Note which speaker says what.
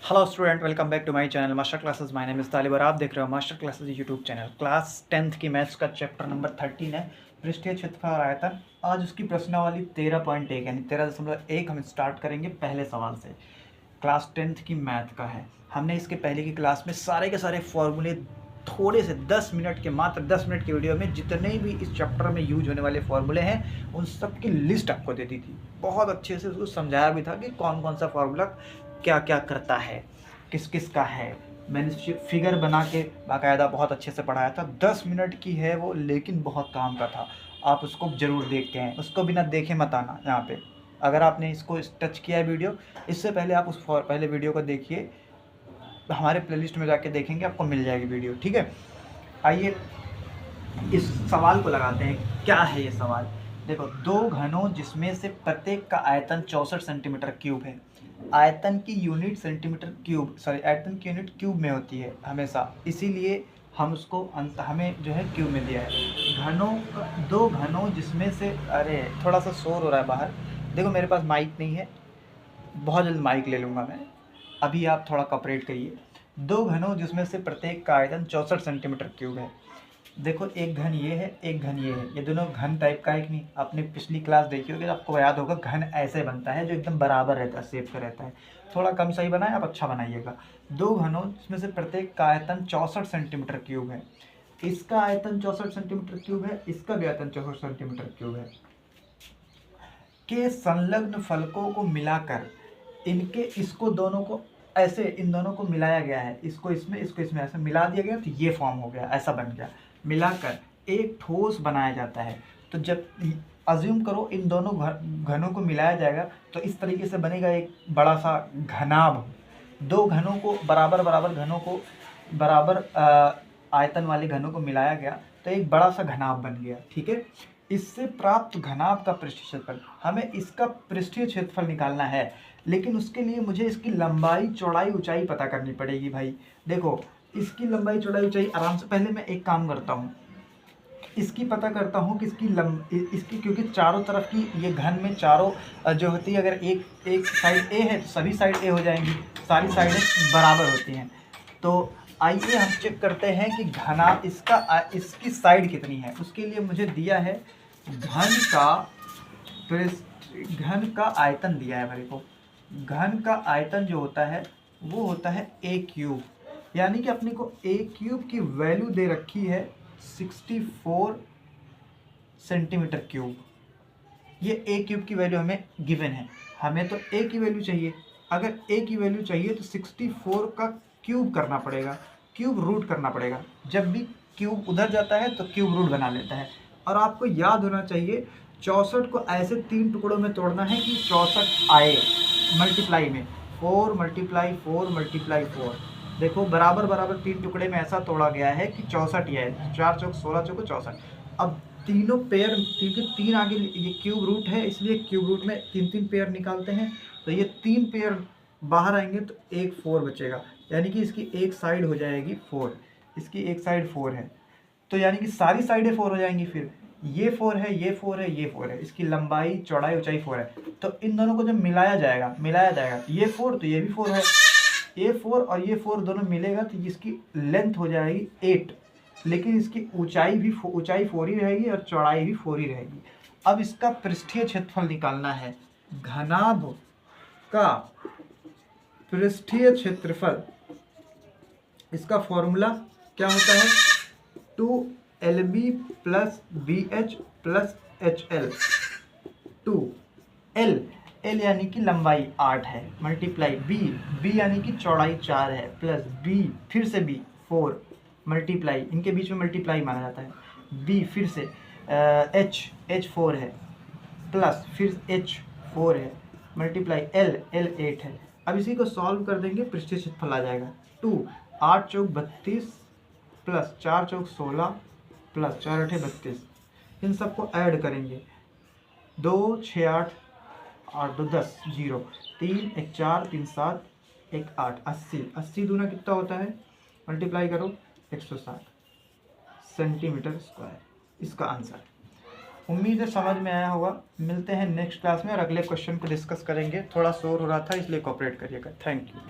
Speaker 1: Hello student, welcome back to my channel Master Classes. My name is Talib और आप देख रहे हो Master Classes YouTube channel. Class 10th की मैथ्स का चैप्टर नंबर 13 है, पृष्ठीय क्षेत्रफल और आयतन। आज उसकी प्रश्नावली 13.1 यानी 13.1 हम स्टार्ट करेंगे पहले सवाल से। क्लास 10th की मैथ का है। हमने इसके पहले की क्लास में सारे के सारे फॉर्मूले थोड़े से 10 मिनट के, मात्र 10 मिनट के वीडियो में जितने भी इस चैप्टर में यूज होने वाले फॉर्मूले हैं उन सब की लिस्ट आपको दे दी थी। बहुत अच्छे से उसको समझाया भी था कि कौन कौन सा फॉर्मूला क्या क्या करता है, किस किस का है। मैंने फिगर बना के बाकायदा बहुत अच्छे से पढ़ाया था। 10 मिनट की है वो, लेकिन बहुत काम का था। आप उसको ज़रूर देख के आएँ, उसको बिना देखे मत आना यहाँ पे। अगर आपने इसको टच किया है वीडियो, इससे पहले आप उस पहले वीडियो को देखिए, हमारे प्लेलिस्ट में जाके देखेंगे, आपको मिल जाएगी वीडियो। ठीक है, आइए इस सवाल को लगाते हैं। क्या है ये सवाल? देखो, दो घनों जिसमें से प्रत्येक का आयतन 64 सेंटीमीटर क्यूब है। आयतन की यूनिट सेंटीमीटर क्यूब, सॉरी, आयतन की यूनिट क्यूब में होती है हमेशा, इसीलिए हम उसको हमें जो है क्यूब में दिया है। दो घनों जिसमें से, अरे थोड़ा सा शोर हो रहा है बाहर। देखो, मेरे पास माइक नहीं है, बहुत जल्द माइक ले लूँगा मैं। अभी आप थोड़ा कॉपरेट करिए। दो घनों जिसमें से प्रत्येक का आयतन 64 सेंटीमीटर क्यूब है। देखो, एक घन ये है, एक घन ये है। ये दोनों घन टाइप का है कि नहीं? आपने पिछली क्लास देखी होगी, आपको याद होगा घन ऐसे बनता है जो एकदम बराबर रहता है, शेप का रहता है। थोड़ा कम सही बनाए, आप अच्छा बनाइएगा। दो घनों जिसमें से प्रत्येक का आयतन 64 सेंटीमीटर क्यूब है। इसका आयतन 64 सेंटीमीटर क्यूब है, इसका भी आयतन 64 सेंटीमीटर क्यूब है। के संलग्न फलकों को मिलाकर इनके इसको दोनों को ऐसे, इन दोनों को मिलाया गया है। इसको इसमें, इसको इसमें ऐसे मिला दिया गया, तो ये फॉर्म हो गया, ऐसा बन गया। मिलाकर एक ठोस बनाया जाता है। तो जब अज्यूम करो इन दोनों घनों को मिलाया जाएगा तो इस तरीके से बनेगा एक बड़ा सा घनाभ। दो घनों को बराबर बराबर घनों को बराबर आयतन वाले घनों को मिलाया गया तो एक बड़ा सा घनाभ बन गया। ठीक है, इससे प्राप्त घनाभ का पृष्ठीय क्षेत्रफल, हमें इसका पृष्ठीय क्षेत्रफल निकालना है। लेकिन उसके लिए मुझे इसकी लंबाई चौड़ाई ऊंचाई पता करनी पड़ेगी भाई। देखो, इसकी लंबाई चौड़ाई ऊंचाई आराम से, पहले मैं एक काम करता हूँ, इसकी पता करता हूँ कि इसकी, क्योंकि चारों तरफ की ये घन में चारों जो होती है, अगर एक एक साइड ए है तो सभी साइड ए हो जाएंगी, सारी साइडें बराबर होती हैं। तो आइए हम चेक करते हैं कि इसकी साइड कितनी है। उसके लिए मुझे दिया है घन का आयतन दिया है मेरे को। घन का आयतन जो होता है वो होता है ए क्यूब, यानी कि अपने को ए क्यूब की वैल्यू दे रखी है 64 सेंटीमीटर क्यूब। ये ए क्यूब की वैल्यू हमें गिवन है। हमें तो ए की वैल्यू चाहिए। अगर ए की वैल्यू चाहिए तो 64 का क्यूब करना पड़ेगा, क्यूब रूट करना पड़ेगा। जब भी क्यूब उधर जाता है तो क्यूब रूट बना लेता है। और आपको याद होना चाहिए 64 को ऐसे 3 टुकड़ों में तोड़ना है कि 64 आए मल्टीप्लाई में। 4 मल्टीप्लाई 4 मल्टीप्लाई 4, देखो बराबर बराबर 3 टुकड़े में ऐसा तोड़ा गया है कि 64 ही आए। 4 चौक 16, चौको 64। अब तीनों पेयर, क्योंकि 3 आगे ये क्यूब रूट है, इसलिए क्यूब रूट में 3 पेयर निकालते हैं। तो ये 3 पेयर बाहर आएंगे तो एक 4 बचेगा, यानी कि इसकी एक साइड हो जाएगी 4। इसकी एक साइड 4 है, तो यानी कि सारी साइडें 4 हो जाएंगी। फिर ये 4 है, ये 4 है, ये 4 है। इसकी लंबाई चौड़ाई ऊंचाई 4 है। तो इन दोनों को जब मिलाया जाएगा तो ये 4 तो ये भी 4 है। ये 4 और ये 4 दोनों मिलेगा तो इसकी लेंथ हो जाएगी 8, लेकिन इसकी ऊंचाई 4 ही रहेगी और चौड़ाई भी 4 ही रहेगी। अब इसका पृष्ठीय क्षेत्रफल निकालना है। घनाभ का पृष्ठीय क्षेत्रफल, इसका फॉर्मूला क्या होता है? 2LB plus BH plus HL। 2L यानी कि लंबाई 8 है, मल्टीप्लाई B यानी कि चौड़ाई 4 है, प्लस B फिर से B 4, मल्टीप्लाई, इनके बीच में मल्टीप्लाई माना जाता है। B फिर से H 4 है, प्लस फिर H 4 है, मल्टीप्लाई L 8 है। अब इसी को सॉल्व कर देंगे, पृष्ठीय क्षेत्रफल आ जाएगा 2 8 चौक 32 प्लस 4 चौक 16 प्लस 4 8 32। इन सबको ऐड करेंगे, 2 6 8 8 2 10 0 3 1 4 3 7 1 8 80। 80 दूना कितना होता है? मल्टीप्लाई करो 160 सेंटीमीटर स्क्वायर, इसका आंसर। उम्मीद है समझ में आया होगा। मिलते हैं नेक्स्ट क्लास में और अगले क्वेश्चन को डिस्कस करेंगे। थोड़ा शोर हो रहा था इसलिए कोऑपरेट करिएगा। Thank you.